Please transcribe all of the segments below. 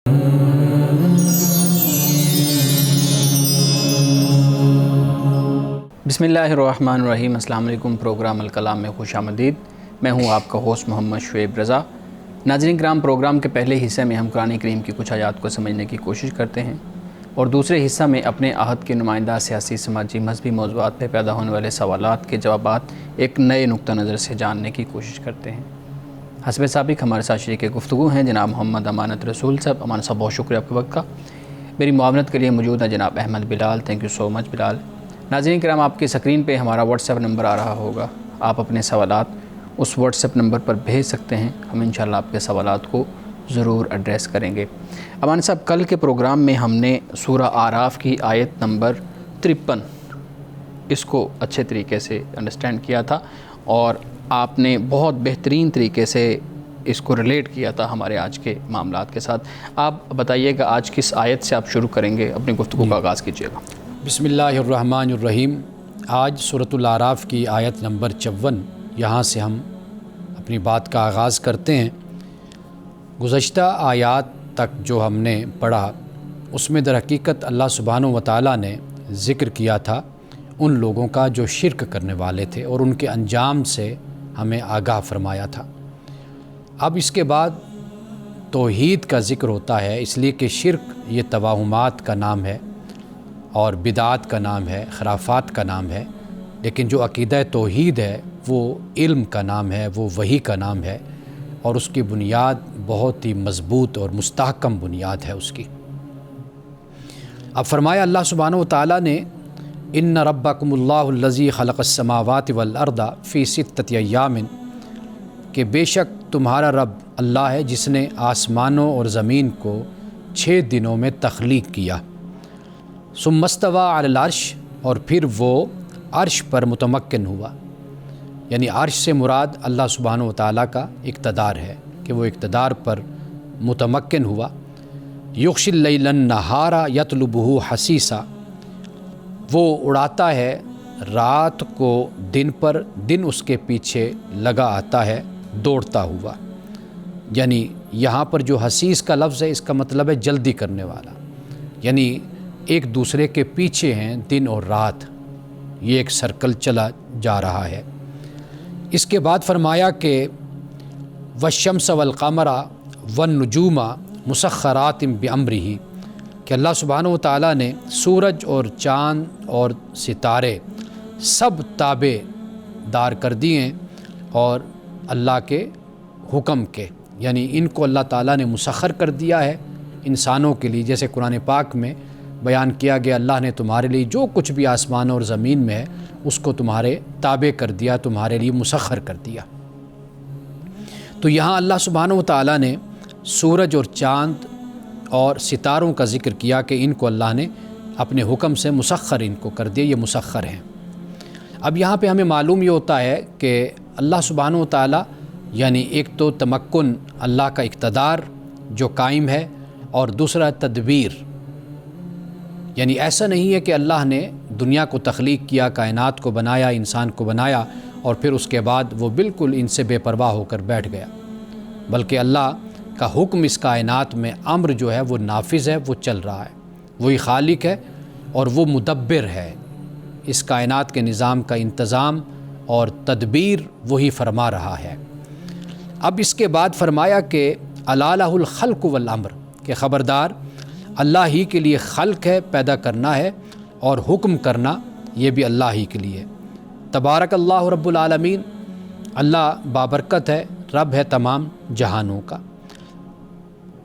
بسم اللہ الرحمن الرحیم۔ السلام علیکم۔ پروگرام الکلام میں خوش آمدید۔ میں ہوں آپ کا ہوسٹ محمد شعیب رضا۔ ناظرین کرام، پروگرام کے پہلے حصے میں ہم قرآن کریم کی کچھ آیات کو سمجھنے کی کوشش کرتے ہیں اور دوسرے حصہ میں اپنے عہد کے نمائندہ سیاسی، سماجی، مذہبی موضوعات پہ پیدا ہونے والے سوالات کے جوابات ایک نئے نقطہ نظر سے جاننے کی کوشش کرتے ہیں۔ حسب سابق ہمارے ساتھ شریک گفتگو ہیں جناب محمد امانت رسول صاحب۔ امانت صاحب، بہت شکریہ آپ کے وقت کا۔ میری معاونت کے لیے موجود ہے جناب احمد بلال۔ تھینک یو سو مچ بلال۔ ناظرین کرام، آپ کی سکرین پہ ہمارا واٹس ایپ نمبر آ رہا ہوگا، آپ اپنے سوالات اس واٹس ایپ نمبر پر بھیج سکتے ہیں، ہم انشاءاللہ آپ کے سوالات کو ضرور ایڈریس کریں گے۔ امان صاحب، کل کے پروگرام میں ہم نے سورہ اعراف کی آیت نمبر 53 اس کو اچھے طریقے سے انڈرسٹینڈ کیا تھا اور آپ نے بہت بہترین طریقے سے اس کو ریلیٹ کیا تھا ہمارے آج کے معاملات کے ساتھ۔ آپ بتائیے کہ آج کس آیت سے آپ شروع کریں گے، اپنی گفتگو کا آغاز کیجیے گا۔ بسم اللہ الرحمن الرحیم۔ آج سورۃ الاعراف کی آیت نمبر 54، یہاں سے ہم اپنی بات کا آغاز کرتے ہیں۔ گزشتہ آیات تک جو ہم نے پڑھا، اس میں در حقیقت اللہ سبحانہ و تعالیٰ نے ذکر کیا تھا ان لوگوں کا جو شرک کرنے والے تھے اور ان کے انجام سے ہمیں آگاہ فرمایا تھا۔ اب اس کے بعد توحید کا ذکر ہوتا ہے، اس لیے کہ شرک یہ توہمات کا نام ہے اور بدعات کا نام ہے، خرافات کا نام ہے، لیکن جو عقیدہ توحید ہے وہ علم کا نام ہے، وہ وحی کا نام ہے، اور اس کی بنیاد بہت ہی مضبوط اور مستحکم بنیاد ہے اس کی۔ اب فرمایا اللہ سبحانہ و تعالیٰ نے، ان ربکم اللہ الذی خلق السماوات والارض فی ستۃ ایام، کہ بے شک تمہارا رب اللہ ہے جس نے آسمانوں اور زمین کو 6 دنوں میں تخلیق کیا۔ ثم استوى علی العرش، اور پھر وہ عرش پر متمکن ہوا، یعنی عرش سے مراد اللہ سبحانہ و تعالیٰ کا اقتدار ہے کہ وہ اقتدار پر متمکن ہوا۔ یغشی اللیل النہار یطلبہ حثیثا، وہ اڑاتا ہے رات کو دن پر، دن اس کے پیچھے لگا آتا ہے دوڑتا ہوا۔ یعنی یہاں پر جو حثیث کا لفظ ہے، اس کا مطلب ہے جلدی کرنے والا، یعنی ایک دوسرے کے پیچھے ہیں دن اور رات، یہ ایک سرکل چلا جا رہا ہے۔ اس کے بعد فرمایا کہ والشمس والقمر والنجوم مسخرات بامرہ، کہ اللہ سبحانہ و تعالیٰ نے سورج اور چاند اور ستارے سب تابع دار کر دیے اور اللہ کے حکم کے، یعنی ان کو اللہ تعالیٰ نے مسخر کر دیا ہے انسانوں کے لیے۔ جیسے قرآن پاک میں بیان کیا گیا، اللہ نے تمہارے لیے جو کچھ بھی آسمان اور زمین میں ہے اس کو تمہارے تابع کر دیا، تمہارے لیے مسخر کر دیا۔ تو یہاں اللہ سبحانہ و تعالیٰ نے سورج اور چاند اور ستاروں کا ذکر کیا کہ ان کو اللہ نے اپنے حکم سے مسخر ان کو کر دیا، یہ مسخر ہیں۔ اب یہاں پہ ہمیں معلوم یہ ہوتا ہے کہ اللہ سبحانہ و تعالیٰ، یعنی ایک تو تمکن، اللہ کا اقتدار جو قائم ہے، اور دوسرا تدبیر، یعنی ایسا نہیں ہے کہ اللہ نے دنیا کو تخلیق کیا، کائنات کو بنایا، انسان کو بنایا اور پھر اس کے بعد وہ بالکل ان سے بے پرواہ ہو کر بیٹھ گیا، بلکہ اللہ کا حکم اس کائنات میں، امر جو ہے وہ نافذ ہے، وہ چل رہا ہے۔ وہی خالق ہے اور وہ مدبر ہے، اس کائنات کے نظام کا انتظام اور تدبیر وہی فرما رہا ہے۔ اب اس کے بعد فرمایا کہ الا لہ الخلق والامر، کہ خبردار اللہ ہی کے لیے خلق ہے، پیدا کرنا ہے، اور حکم کرنا یہ بھی اللہ ہی کے لیے۔ تبارک اللہ رب العالمین، اللہ بابرکت ہے، رب ہے تمام جہانوں کا۔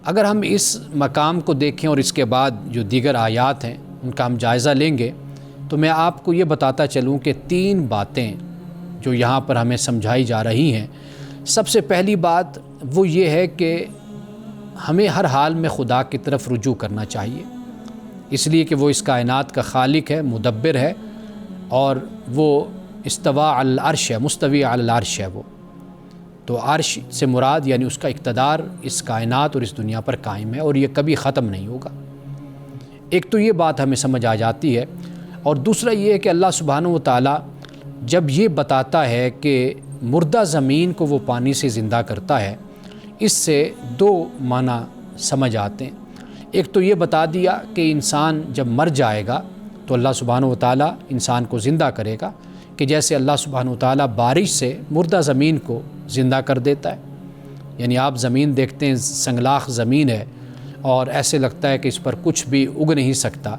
اگر ہم اس مقام کو دیکھیں اور اس کے بعد جو دیگر آیات ہیں ان کا ہم جائزہ لیں گے، تو میں آپ کو یہ بتاتا چلوں کہ 3 باتیں جو یہاں پر ہمیں سمجھائی جا رہی ہیں۔ سب سے پہلی بات وہ یہ ہے کہ ہمیں ہر حال میں خدا کی طرف رجوع کرنا چاہیے، اس لیے کہ وہ اس کائنات کا خالق ہے، مدبر ہے، اور وہ استوا علی العرش ہے، مستوی علی العرش ہے وہ۔ تو عرش سے مراد یعنی اس کا اقتدار اس کائنات اور اس دنیا پر قائم ہے اور یہ کبھی ختم نہیں ہوگا۔ ایک تو یہ بات ہمیں سمجھ آ جاتی ہے، اور دوسرا یہ ہے کہ اللہ سبحانہ و تعالیٰ جب یہ بتاتا ہے کہ مردہ زمین کو وہ پانی سے زندہ کرتا ہے، اس سے 2 معنی سمجھ آتے ہیں۔ ایک تو یہ بتا دیا کہ انسان جب مر جائے گا تو اللہ سبحانہ و تعالیٰ انسان کو زندہ کرے گا، کہ جیسے اللہ سبحانہ و تعالیٰ بارش سے مردہ زمین کو زندہ کر دیتا ہے۔ یعنی آپ زمین دیکھتے ہیں، سنگلاخ زمین ہے اور ایسے لگتا ہے کہ اس پر کچھ بھی اگ نہیں سکتا،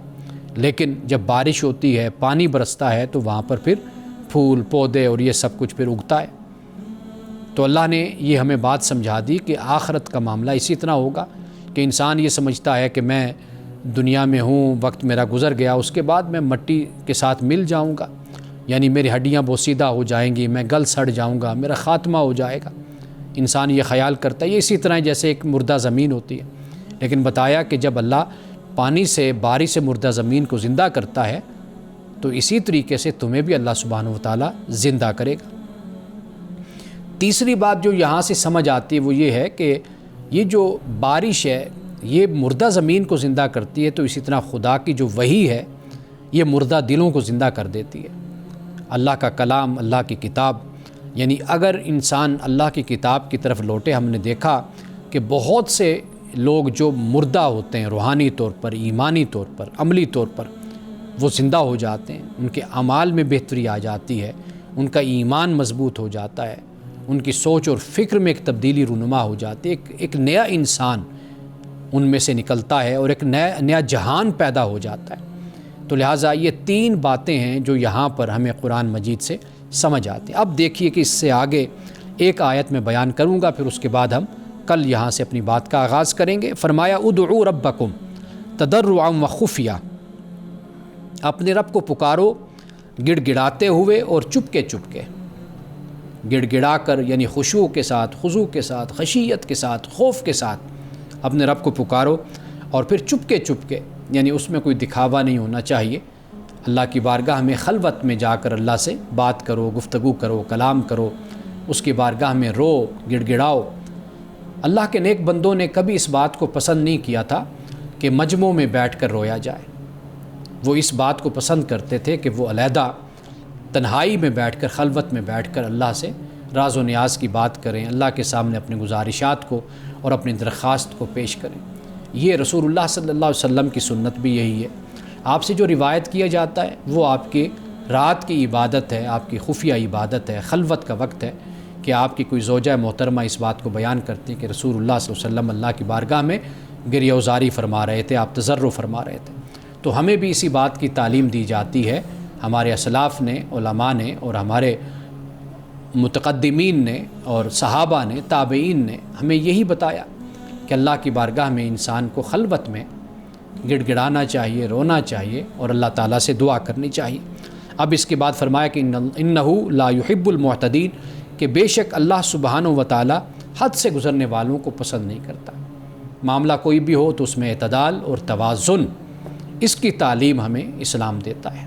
لیکن جب بارش ہوتی ہے، پانی برستا ہے تو وہاں پر پھر پھول پودے اور یہ سب کچھ پھر اگتا ہے۔ تو اللہ نے یہ ہمیں بات سمجھا دی کہ آخرت کا معاملہ اسی طرح ہوگا کہ انسان یہ سمجھتا ہے کہ میں دنیا میں ہوں، وقت میرا گزر گیا، اس کے بعد میں مٹی کے ساتھ مل جاؤں گا، یعنی میری ہڈیاں بوسیدہ ہو جائیں گی، میں گل سڑ جاؤں گا، میرا خاتمہ ہو جائے گا۔ انسان یہ خیال کرتا ہے، یہ اسی طرح جیسے ایک مردہ زمین ہوتی ہے، لیکن بتایا کہ جب اللہ پانی سے، بارش سے مردہ زمین کو زندہ کرتا ہے تو اسی طریقے سے تمہیں بھی اللہ سبحانہ و تعالیٰ زندہ کرے گا۔ تیسری بات جو یہاں سے سمجھ آتی ہے وہ یہ ہے کہ یہ جو بارش ہے یہ مردہ زمین کو زندہ کرتی ہے، تو اسی طرح خدا کی جو وحی ہے یہ مردہ دلوں کو زندہ کر دیتی ہے۔ اللہ کا کلام، اللہ کی کتاب، یعنی اگر انسان اللہ کی کتاب کی طرف لوٹے، ہم نے دیکھا کہ بہت سے لوگ جو مردہ ہوتے ہیں روحانی طور پر، ایمانی طور پر، عملی طور پر، وہ زندہ ہو جاتے ہیں، ان کے اعمال میں بہتری آ جاتی ہے، ان کا ایمان مضبوط ہو جاتا ہے، ان کی سوچ اور فکر میں ایک تبدیلی رونما ہو جاتی ہے، ایک نیا انسان ان میں سے نکلتا ہے اور ایک نیا جہان پیدا ہو جاتا ہے۔ تو لہٰذا یہ تین باتیں ہیں جو یہاں پر ہمیں قرآن مجید سے سمجھ آتی ہیں۔ اب دیکھیے کہ اس سے آگے ایک آیت میں بیان کروں گا، پھر اس کے بعد ہم کل یہاں سے اپنی بات کا آغاز کریں گے۔ فرمایا ادعوا ربکم تضرعا وخفیا، اپنے رب کو پکارو گڑ گڑاتے ہوئے اور چپکے چپکے، گڑ گڑا کر یعنی خشوع کے ساتھ، خضوع کے ساتھ، خشیت کے ساتھ، خوف کے ساتھ اپنے رب کو پکارو، اور پھر چپکے چپکے، یعنی اس میں کوئی دکھاوا نہیں ہونا چاہیے۔ اللہ کی بارگاہ میں خلوت میں جا کر اللہ سے بات کرو، گفتگو کرو، کلام کرو، اس کی بارگاہ میں رو، گڑ گڑاؤ۔ اللہ کے نیک بندوں نے کبھی اس بات کو پسند نہیں کیا تھا کہ مجمع میں بیٹھ کر رویا جائے، وہ اس بات کو پسند کرتے تھے کہ وہ علیحدہ تنہائی میں بیٹھ کر، خلوت میں بیٹھ کر اللہ سے راز و نیاز کی بات کریں، اللہ کے سامنے اپنے گزارشات کو اور اپنی درخواست کو پیش کریں۔ یہ رسول اللہ صلی اللہ علیہ وسلم کی سنت بھی یہی ہے۔ آپ سے جو روایت کیا جاتا ہے وہ آپ کی رات کی عبادت ہے، آپ کی خفیہ عبادت ہے، خلوت کا وقت ہے، کہ آپ کی کوئی زوجہ محترمہ اس بات کو بیان کرتی کہ رسول اللہ صلی اللہ علیہ وسلم اللہ کی بارگاہ میں گریہ وزاری فرما رہے تھے، آپ تضرع فرما رہے تھے۔ تو ہمیں بھی اسی بات کی تعلیم دی جاتی ہے، ہمارے اسلاف نے، علماء نے، اور ہمارے متقدمین نے اور صحابہ نے، تابعین نے ہمیں یہی بتایا کہ اللہ کی بارگاہ میں انسان کو خلوت میں گڑ گڑانا چاہیے، رونا چاہیے اور اللہ تعالیٰ سے دعا کرنی چاہیے۔ اب اس کے بعد فرمایا کہ انہو لا یحب المعتدین، کہ بے شک اللہ سبحانہ و تعالیٰ حد سے گزرنے والوں کو پسند نہیں کرتا۔ معاملہ کوئی بھی ہو تو اس میں اعتدال اور توازن، اس کی تعلیم ہمیں اسلام دیتا ہے۔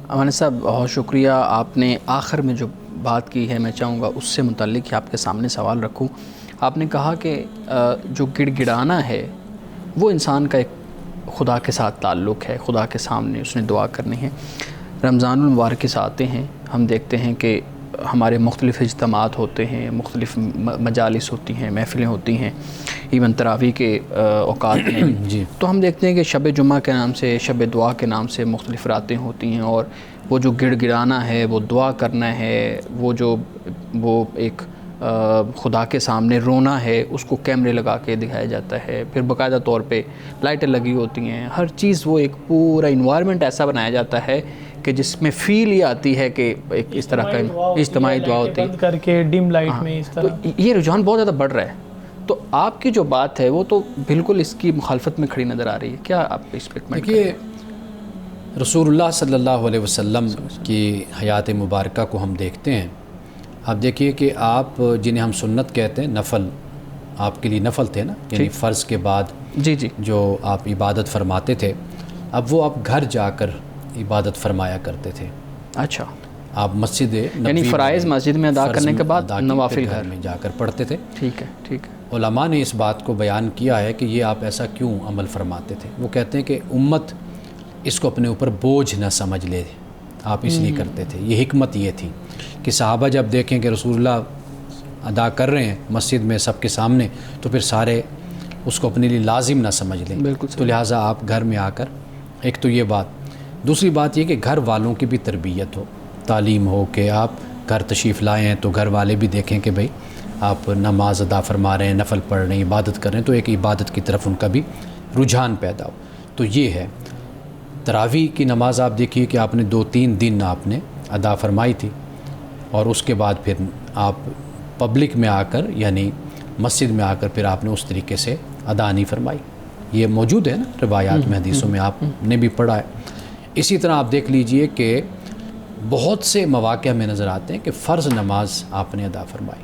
امن صاحب بہت شکریہ، آپ نے آخر میں جو بات کی ہے میں چاہوں گا اس سے متعلق ہی آپ کے سامنے سوال رکھوں۔ آپ نے کہا کہ جو گڑ گڑانا ہے وہ انسان کا ایک خدا کے ساتھ تعلق ہے، خدا کے سامنے اس نے دعا کرنی ہے۔ رمضان المبارک سے آتے ہیں، ہم دیکھتے ہیں کہ ہمارے مختلف اجتماعات ہوتے ہیں، مختلف مجالس ہوتی ہیں، محفلیں ہوتی ہیں، ایون تراویح کے اوقات ہیں جی، تو ہم دیکھتے ہیں کہ شب جمعہ کے نام سے، شب دعا کے نام سے مختلف راتیں ہوتی ہیں، اور وہ جو گڑ گڑانا ہے، وہ دعا کرنا ہے، وہ ایک خدا کے سامنے رونا ہے، اس کو کیمرے لگا کے دکھایا جاتا ہے، پھر باقاعدہ طور پہ لائٹیں لگی ہوتی ہیں، ہر چیز، وہ ایک پورا انوائرمنٹ ایسا بنایا جاتا ہے کہ جس میں فیل یہ آتی ہے کہ ایک اس طرح کا اجتماعی دعا ہوتی ہے، بند کر کے ڈم لائٹ میں اس طرح۔ تو یہ رجحان بہت زیادہ بڑھ رہا ہے، تو آپ کی جو بات ہے وہ تو بالکل اس کی مخالفت میں کھڑی نظر آ رہی ہے، کیا آپ اس پہ کمنٹ دیکھیے رسول اللہ صلی اللہ علیہ وسلم کی حیات مبارکہ کو ہم دیکھتے ہیں۔ اب دیکھیے کہ آپ جنہیں ہم سنت کہتے ہیں، نفل، آپ کے لیے نفل تھے نا، یعنی فرض کے بعد جی جو آپ عبادت فرماتے تھے، اب وہ آپ گھر جا کر عبادت فرمایا کرتے تھے۔ اچھا، آپ مسجد یعنی فرائض مسجد میں ادا کرنے کے بعد نوافل گھر میں جا کر پڑھتے تھے۔ ٹھیک ہے، ٹھیک ہے۔ علماء نے اس بات کو بیان کیا ہے کہ یہ آپ ایسا کیوں عمل فرماتے تھے؟ وہ کہتے ہیں کہ امت اس کو اپنے اوپر بوجھ نہ سمجھ لے، آپ اس لیے کرتے تھے۔ یہ حکمت یہ تھی کہ صحابہ جب دیکھیں کہ رسول اللہ ادا کر رہے ہیں مسجد میں سب کے سامنے، تو پھر سارے اس کو اپنے لیے لازم نہ سمجھ لیں. بالکل تو لہٰذا آپ گھر میں آ کر ایک تو یہ بات. دوسری بات یہ کہ گھر والوں کی بھی تربیت ہو, تعلیم ہو کہ آپ گھر تشریف لائے ہیں تو گھر والے بھی دیکھیں کہ بھئی آپ نماز ادا فرما رہے ہیں, نفل پڑھ رہے ہیں, عبادت کر رہے ہیں, تو ایک عبادت کی طرف ان کا بھی رجحان پیدا ہو. تو یہ ہے. تراویح کی نماز آپ دیکھیے کہ آپ نے 2-3 دن آپ نے ادا فرمائی تھی, اور اس کے بعد پھر آپ پبلک میں آ کر یعنی مسجد میں آ کر پھر آپ نے اس طریقے سے ادا نہیں فرمائی. یہ موجود ہے نا روایات میں, حدیثوں میں آپ نے بھی پڑھا ہے. اسی طرح آپ دیکھ لیجئے کہ بہت سے مواقع میں نظر آتے ہیں کہ فرض نماز آپ نے ادا فرمائی,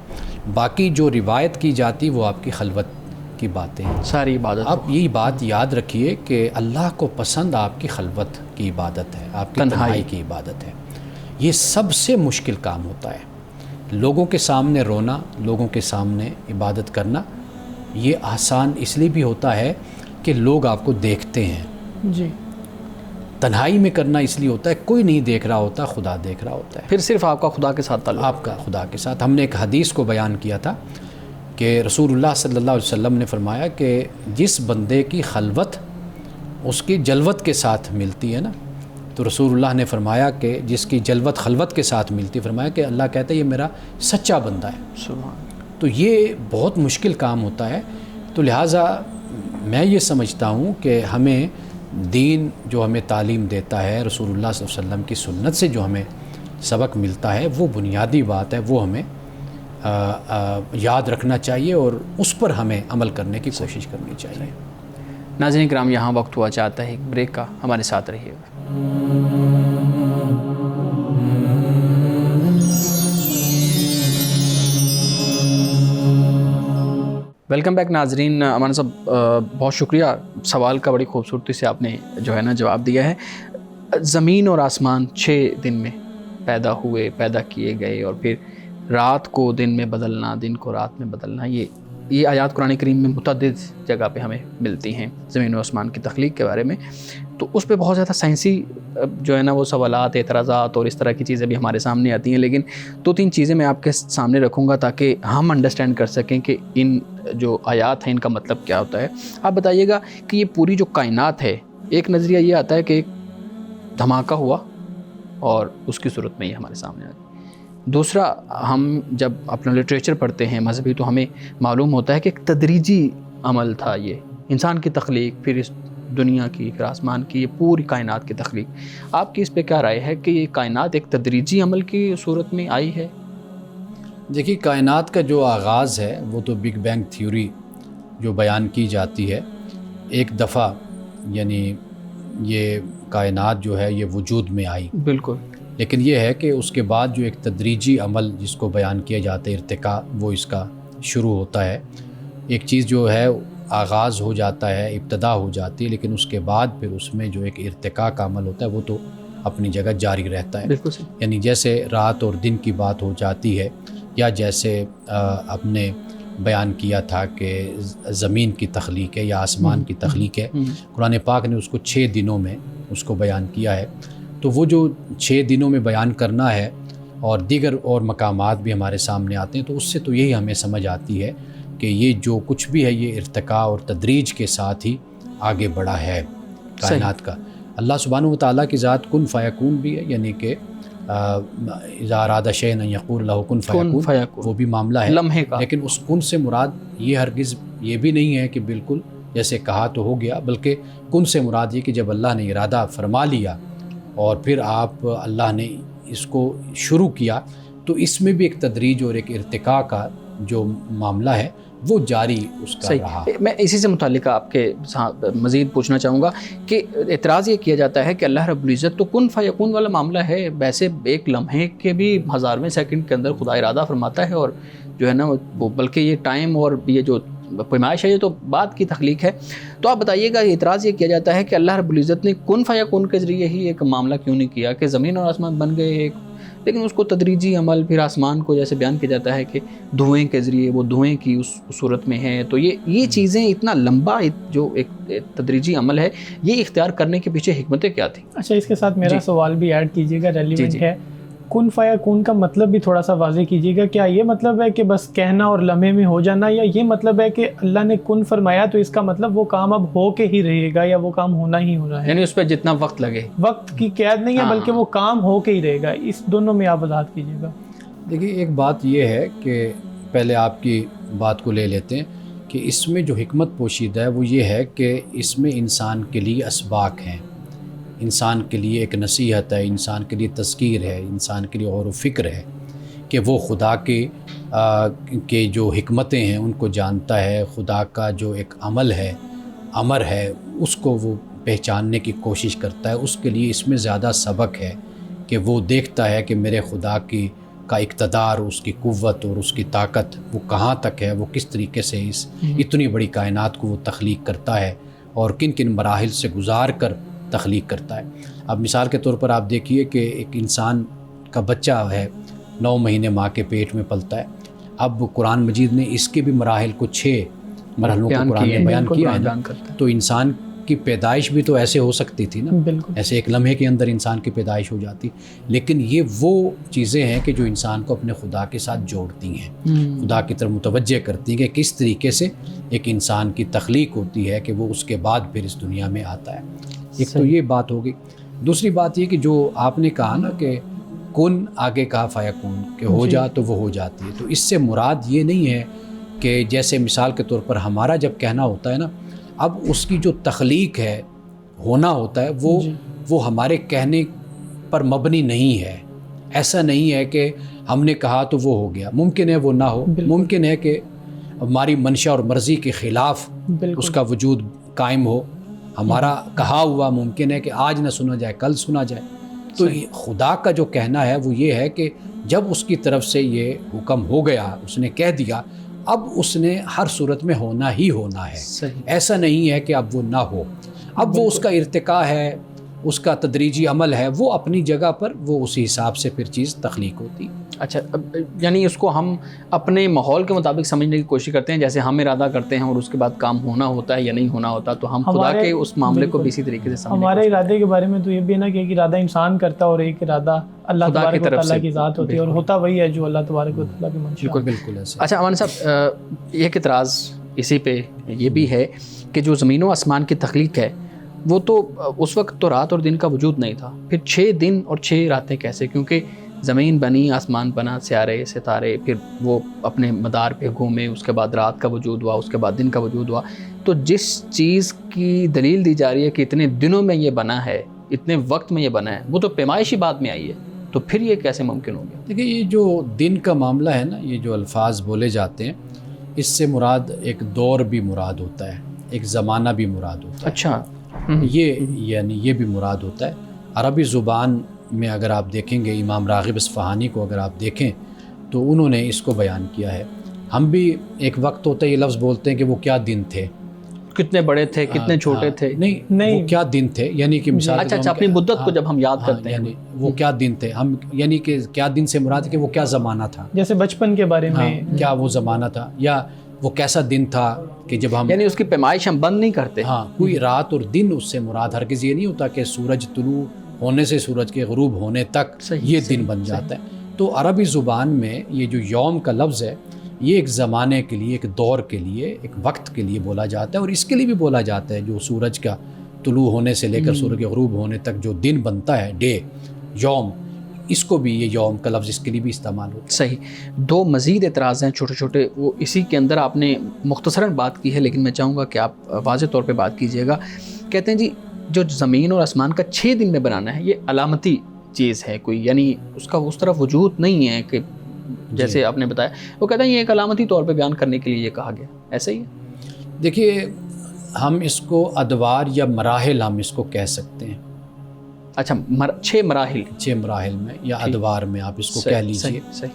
باقی جو روایت کی جاتی وہ آپ کی خلوت کی باتیں ہیں, ساری عبادت. آپ یہی بات یاد رکھیے کہ اللہ کو پسند آپ کی خلوت کی عبادت ہے, آپ کی تنہائی کی عبادت ہے. یہ سب سے مشکل کام ہوتا ہے. لوگوں کے سامنے رونا, لوگوں کے سامنے عبادت کرنا, یہ آسان اس لیے بھی ہوتا ہے کہ لوگ آپ کو دیکھتے ہیں. جی. تنہائی میں کرنا اس لیے ہوتا ہے کوئی نہیں دیکھ رہا ہوتا, خدا دیکھ رہا ہوتا ہے. پھر صرف آپ کا خدا کے ساتھ تعلق, آپ کا خدا کے ساتھ. ہم نے ایک حدیث کو بیان کیا تھا کہ رسول اللہ صلی اللہ علیہ وسلم نے فرمایا کہ جس بندے کی خلوت اس کی جلوت کے ساتھ ملتی ہے نا, تو رسول اللہ نے فرمایا کہ جس کی جلوت خلوت کے ساتھ ملتی, فرمایا کہ اللہ کہتا ہے یہ میرا سچا بندہ ہے. سبحان. تو یہ بہت مشکل کام ہوتا ہے. تو لہٰذا میں یہ سمجھتا ہوں کہ ہمیں دین جو ہمیں تعلیم دیتا ہے, رسول اللہ صلی اللہ علیہ وسلم کی سنت سے جو ہمیں سبق ملتا ہے, وہ بنیادی بات ہے, وہ ہمیں یاد رکھنا چاہیے اور اس پر ہمیں عمل کرنے کی کوشش کرنی چاہیے. ناظرین کرام, یہاں وقت ہوا چاہتا ہے ایک بریک کا, ہمارے ساتھ رہیے گا. ویلکم بیک ناظرین. امان صاحب بہت شکریہ, سوال کا بڑی خوبصورتی سے آپ نے جو ہے نا جواب دیا ہے. زمین اور آسمان 6 دن میں پیدا ہوئے, پیدا کیے گئے, اور پھر رات کو دن میں بدلنا, دن کو رات میں بدلنا, یہ آیات قرآن کریم میں متعدد جگہ پہ ہمیں ملتی ہیں زمین و آسمان کی تخلیق کے بارے میں. تو اس پہ بہت زیادہ سائنسی جو ہے نا وہ سوالات, اعتراضات اور اس طرح کی چیزیں بھی ہمارے سامنے آتی ہیں, لیکن 2-3 چیزیں میں آپ کے سامنے رکھوں گا تاکہ ہم انڈرسٹینڈ کر سکیں کہ ان جو آیات ہیں ان کا مطلب کیا ہوتا ہے. آپ بتائیے گا کہ یہ پوری جو کائنات ہے, ایک نظریہ یہ آتا ہے کہ ایک دھماکہ ہوا اور اس کی صورت میں یہ ہمارے سامنے آتی. دوسرا, ہم جب اپنا لٹریچر پڑھتے ہیں مذہبی تو ہمیں معلوم ہوتا ہے کہ ایک تدریجی عمل تھا یہ, انسان کی تخلیق, پھر اس دنیا کی, پھر آسمان کی, یہ پوری کائنات کی تخلیق. آپ کی اس پہ کیا رائے ہے کہ یہ کائنات ایک تدریجی عمل کی صورت میں آئی ہے؟ دیکھیے, کائنات کا جو آغاز ہے وہ تو بگ بینگ تھیوری جو بیان کی جاتی ہے, ایک دفعہ یعنی یہ کائنات جو ہے یہ وجود میں آئی. بالکل. لیکن یہ ہے کہ اس کے بعد جو ایک تدریجی عمل جس کو بیان کیا جاتا ہے ارتقاء, وہ اس کا شروع ہوتا ہے. ایک چیز جو ہے آغاز ہو جاتا ہے, ابتدا ہو جاتی ہے, لیکن اس کے بعد پھر اس میں جو ایک ارتقاء کا عمل ہوتا ہے وہ تو اپنی جگہ جاری رہتا ہے. بالکل. یعنی جیسے رات اور دن کی بات ہو جاتی ہے, یا جیسے ہم نے بیان کیا تھا کہ زمین کی تخلیق ہے یا آسمان کی تخلیق ہے, قرآن پاک نے اس کو 6 دنوں میں اس کو بیان کیا ہے. تو وہ جو 6 دنوں میں بیان کرنا ہے, اور دیگر اور مقامات بھی ہمارے سامنے آتے ہیں, تو اس سے تو یہی ہمیں سمجھ آتی ہے کہ یہ جو کچھ بھی ہے یہ ارتقاء اور تدریج کے ساتھ ہی آگے بڑھا ہے کائنات کا. اللہ سبحانہ و تعالیٰ کی ذات کن فیکون بھی ہے, یعنی کہ اذا اراد شیئا ان یقول له کن فیکون, وہ بھی معاملہ ہے لمحے کا. لیکن اس کن سے مراد یہ ہرگز یہ بھی نہیں ہے کہ بالکل جیسے کہا تو ہو گیا, بلکہ کن سے مراد یہ کہ جب اللہ نے ارادہ فرما لیا اور پھر اللہ نے اس کو شروع کیا, تو اس میں بھی ایک تدریج اور ایک ارتقاء کا جو معاملہ ہے وہ جاری اس کا رہا. میں اسی سے متعلقہ آپ کے مزید پوچھنا چاہوں گا کہ اعتراض یہ کیا جاتا ہے کہ اللہ رب العزت تو کن فیکون والا معاملہ ہے, ویسے ایک لمحے کے بھی 1000ویں سیکنڈ کے اندر خدا ارادہ فرماتا ہے, اور جو ہے نا وہ بلکہ یہ ٹائم اور یہ جو پیمائش ہے یہ تو بعد کی تخلیق ہے. تو آپ بتائیے گا, اعتراض یہ کیا جاتا ہے کہ اللہ رب العزت نے کن فیکون کے ذریعے ہی ایک معاملہ کیوں نہیں کیا کہ زمین اور آسمان بن گئے ایک, لیکن اس کو تدریجی عمل, پھر آسمان کو جیسے بیان کیا جاتا ہے کہ دھوئیں کے ذریعے, وہ دھوئیں کی اس صورت میں ہے. تو یہ چیزیں اتنا لمبا جو ایک تدریجی عمل ہے, یہ اختیار کرنے کے پیچھے حکمتیں کیا تھیں؟ اچھا, اس کے ساتھ میرا سوال بھی ایڈ کیجیے گا, ریلیونٹ ہے. کن فیا کن کا مطلب بھی تھوڑا سا واضح کیجیے گا. کیا یہ مطلب ہے کہ بس کہنا اور لمحے میں ہو جانا, یا یہ مطلب ہے کہ اللہ نے کن فرمایا تو اس کا مطلب وہ کام اب ہو کے ہی رہے گا, یا وہ کام ہونا ہی ہونا ہے؟ یعنی اس پہ جتنا وقت لگے, وقت کی قید نہیں ہے بلکہ وہ کام ہو کے ہی رہے گا. اس دونوں میں آپ وضاحت کیجیے گا. دیکھیے ایک بات یہ ہے کہ پہلے آپ کی بات کو لے لیتے ہیں کہ اس میں جو حکمت پوشیدہ ہے وہ یہ ہے کہ اس میں انسان کے لیے اسباق ہیں, انسان کے لیے ایک نصیحت ہے, انسان کے لیے تذکیر ہے, انسان کے لیے غور و فکر ہے کہ وہ خدا کے جو حکمتیں ہیں ان کو جانتا ہے, خدا کا جو ایک عمل ہے, امر ہے, اس کو وہ پہچاننے کی کوشش کرتا ہے. اس کے لیے اس میں زیادہ سبق ہے کہ وہ دیکھتا ہے کہ میرے خدا کا اقتدار, اس کی قوت اور اس کی طاقت وہ کہاں تک ہے, وہ کس طریقے سے اس اتنی بڑی کائنات کو وہ تخلیق کرتا ہے اور کن کن مراحل سے گزار کر تخلیق کرتا ہے. اب مثال کے طور پر آپ دیکھیے کہ ایک انسان کا بچہ ہے 9 مہینے ماں کے پیٹ میں پلتا ہے. اب قرآن مجید نے اس کے بھی مراحل کو 6 مرحلوں کو قرآن نے بیان کیا ہے نا. تو انسان کی پیدائش بھی تو ایسے ہو سکتی تھی نا, ایسے ایک لمحے کے اندر انسان کی پیدائش ہو جاتی, لیکن یہ وہ چیزیں ہیں کہ جو انسان کو اپنے خدا کے ساتھ جوڑتی ہیں, خدا کی طرف متوجہ کرتی ہیں کہ کس طریقے سے ایک انسان کی تخلیق ہوتی ہے کہ وہ اس کے بعد پھر اس دنیا میں آتا ہے. ایک تو یہ بات ہوگی. دوسری بات یہ کہ جو آپ نے کہا نا کہ کن آگے کہا فیکون کہ ہو جا تو وہ ہو جاتی ہے, تو اس سے مراد یہ نہیں ہے کہ جیسے مثال کے طور پر ہمارا جب کہنا ہوتا ہے نا, اب اس کی جو تخلیق ہے, ہونا ہوتا ہے, وہ ہمارے کہنے پر مبنی نہیں ہے. ایسا نہیں ہے کہ ہم نے کہا تو وہ ہو گیا, ممکن ہے وہ نہ ہو, ممکن ہے کہ ہماری منشا اور مرضی کے خلاف اس کا وجود قائم ہو. ہمارا کہا ہوا ممکن ہے کہ آج نہ سنا جائے, کل سنا جائے. تو خدا کا جو کہنا ہے وہ یہ ہے کہ جب اس کی طرف سے یہ حکم ہو گیا, اس نے کہہ دیا, اب اس نے ہر صورت میں ہونا ہی ہونا ہے. ایسا نہیں ہے کہ اب وہ نہ ہو. اب وہ اس کا ارتقاء ہے, اس کا تدریجی عمل ہے, وہ اپنی جگہ پر وہ اسی حساب سے پھر چیز تخلیق ہوتی. اچھا, یعنی اس کو ہم اپنے ماحول کے مطابق سمجھنے کی کوشش کرتے ہیں, جیسے ہم ارادہ کرتے ہیں اور اس کے بعد کام ہونا ہوتا ہے یا نہیں ہونا ہوتا, تو ہم خدا کے اس معاملے کو بھی اسی طریقے سے سمجھیں. ہمارے ارادے کے بارے میں تو یہ بھی ہے نا کہ ایک ارادہ انسان کرتا ہے اور ایک ارادہ اللہ تبارک و تعالیٰ کی ذات ہوتی ہے, اور ہوتا وہی ہے جو اللہ تبارک و تعالیٰ کی منشا. بالکل ایسا. اچھا امان صاحب, ایک اعتراض اسی پہ یہ بھی ہے کہ جو زمین و آسمان کی تخلیق ہے وہ تو اس وقت تو رات اور دن کا وجود نہیں تھا, پھر 6 دن اور 6 راتیں کیسے؟ کیونکہ زمین بنی, آسمان بنا, سیارے ستارے, پھر وہ اپنے مدار پہ گھومے, اس کے بعد رات کا وجود ہوا, اس کے بعد دن کا وجود ہوا. تو جس چیز کی دلیل دی جا رہی ہے کہ اتنے دنوں میں یہ بنا ہے, اتنے وقت میں یہ بنا ہے, وہ تو پیمائشی بعد میں آئی ہے, تو پھر یہ کیسے ممکن ہو گیا؟ دیکھیے یہ جو دن کا معاملہ ہے نا, یہ جو الفاظ بولے جاتے ہیں, اس سے مراد ایک دور بھی مراد ہوتا ہے, ایک زمانہ بھی مراد ہوتا ہے. اچھا, یہ بھی مراد ہوتا ہے. عربی زبان میں اگر آپ دیکھیں گے, امام راغب اصفہانی کو اگر آپ دیکھیں تو انہوں نے اس کو بیان کیا ہے. ہم بھی ایک وقت ہوتا ہے یہ لفظ بولتے ہیں کہ وہ کیا دن تھے, کتنے بڑے تھے, کتنے چھوٹے تھے. نہیں, وہ کیا دن تھے, یعنی کہ مثال اچھا اپنی مدت کو جب ہم یاد کرتے ہیں, یعنی وہ کیا دن تھے, ہم یعنی کہ کیا دن سے مراد ہے کہ وہ کیا زمانہ تھا, جیسے بچپن کے بارے میں کیا وہ زمانہ تھا, یا وہ کیسا دن تھا کہ جب ہم, یعنی اس کی پیمائش ہم بند نہیں کرتے. ہاں, کوئی رات اور دن اس سے مراد ہرگز یہ نہیں ہوتا کہ سورج طلوع ہونے سے سورج کے غروب ہونے تک یہ دن بن جاتا ہے. تو عربی زبان میں یہ جو یوم کا لفظ ہے یہ ایک زمانے کے لیے, ایک دور کے لیے, ایک وقت کے لیے بولا جاتا ہے, اور اس کے لیے بھی بولا جاتا ہے جو سورج کا طلوع ہونے سے لے کر سورج کے غروب ہونے تک جو دن بنتا ہے, ڈے, یوم, اس کو بھی یہ یوم کا لفظ اس کے لیے بھی استعمال ہوتا ہے. صحیح. 2 مزید اعتراض ہیں چھوٹے چھوٹے, وہ اسی کے اندر آپ نے مختصراً بات کی ہے, لیکن میں چاہوں گا کہ آپ واضح طور پہ بات کیجیے گا. کہتے ہیں جی جو زمین اور آسمان کا 6 دن میں بنانا ہے یہ علامتی چیز ہے کوئی, یعنی اس کا اس طرف وجود نہیں ہے کہ جیسے آپ نے بتایا, وہ کہتے ہیں یہ ایک علامتی طور پہ بیان کرنے کے لیے یہ کہا گیا, ایسا ہی ہے؟ دیکھیے ہم اس کو ادوار یا مراحل ہم اس کو کہہ سکتے ہیں. اچھا, 6 مراحل, 6 مراحل میں یا ادوار میں آپ اس کو کہہ لیجئے. صحیح.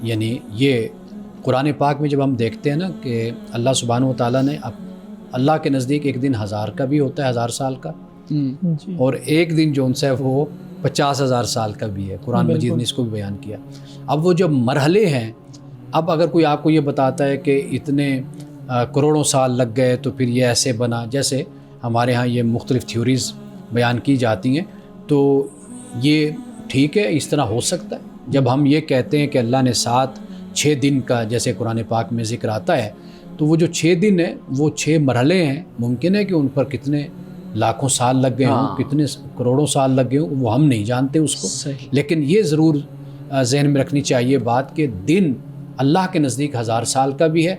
یعنی یہ قرآن پاک میں جب ہم دیکھتے ہیں نا کہ اللہ سبحانہ و تعالیٰ نے اللہ کے نزدیک ایک دن 1000 کا بھی ہوتا ہے, 1000 سال کا, اور ایک دن جو ان سے وہ 50,000 سال کا بھی ہے. قرآن مجید نے اس کو بھی بیان کیا. اب وہ جو مرحلے ہیں, اب اگر کوئی آپ کو یہ بتاتا ہے کہ اتنے کروڑوں سال لگ گئے تو پھر یہ ایسے بنا, جیسے ہمارے ہاں یہ مختلف تھیوریز بیان کی جاتی ہیں, تو یہ ٹھیک ہے, اس طرح ہو سکتا ہے, جب ہم یہ کہتے ہیں کہ اللہ نے 6 دن کا جیسے قرآن پاک میں ذکر آتا ہے، تو وہ جو 6 دن ہیں وہ 6 مرحلے ہیں، ممکن ہے کہ ان پر کتنے لاکھوں سال لگ گئے ہوں، کتنے کروڑوں سال لگ گئے ہوں، وہ ہم نہیں جانتے اس کو. لیکن یہ ضرور ذہن میں رکھنی چاہیے بات کہ دن اللہ کے نزدیک 1000 سال کا بھی ہے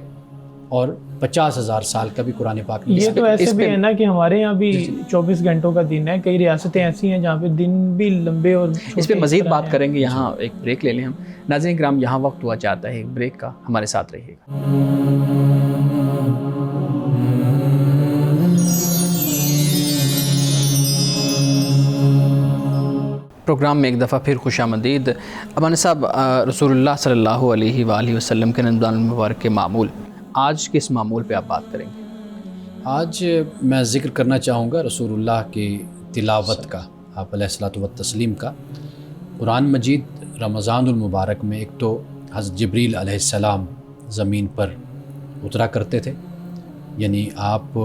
اور 50,000 سال کا بھی قرآن پاک میں. یہ تو ایسے بھی ہے نا کہ ہمارے یہاں بھی 24 گھنٹوں کا دن ہے، کئی ریاستیں ایسی ہیں جہاں پہ دن بھی لمبے اور اس پہ مزید بات کریں گے. یہاں ایک بریک لے لیں ہم. ناظرین کرام، یہاں وقت ہوا چاہتا ہے ایک بریک کا، ہمارے ساتھ رہیے گا. پروگرام میں ایک دفعہ پھر خوش آمدید. امانی صاحب، رسول اللہ صلی اللہ علیہ وآلہ وسلم کے رمضان المبارک کے معمول، آج کس معمول پہ آپ بات کریں گے؟ آج میں ذکر کرنا چاہوں گا رسول اللہ کی تلاوت کا، آپ علیہ الصلوۃ والتسلیم کا. قرآن مجید رمضان المبارک میں ایک تو حضرت جبریل علیہ السلام زمین پر اترا کرتے تھے، یعنی آپ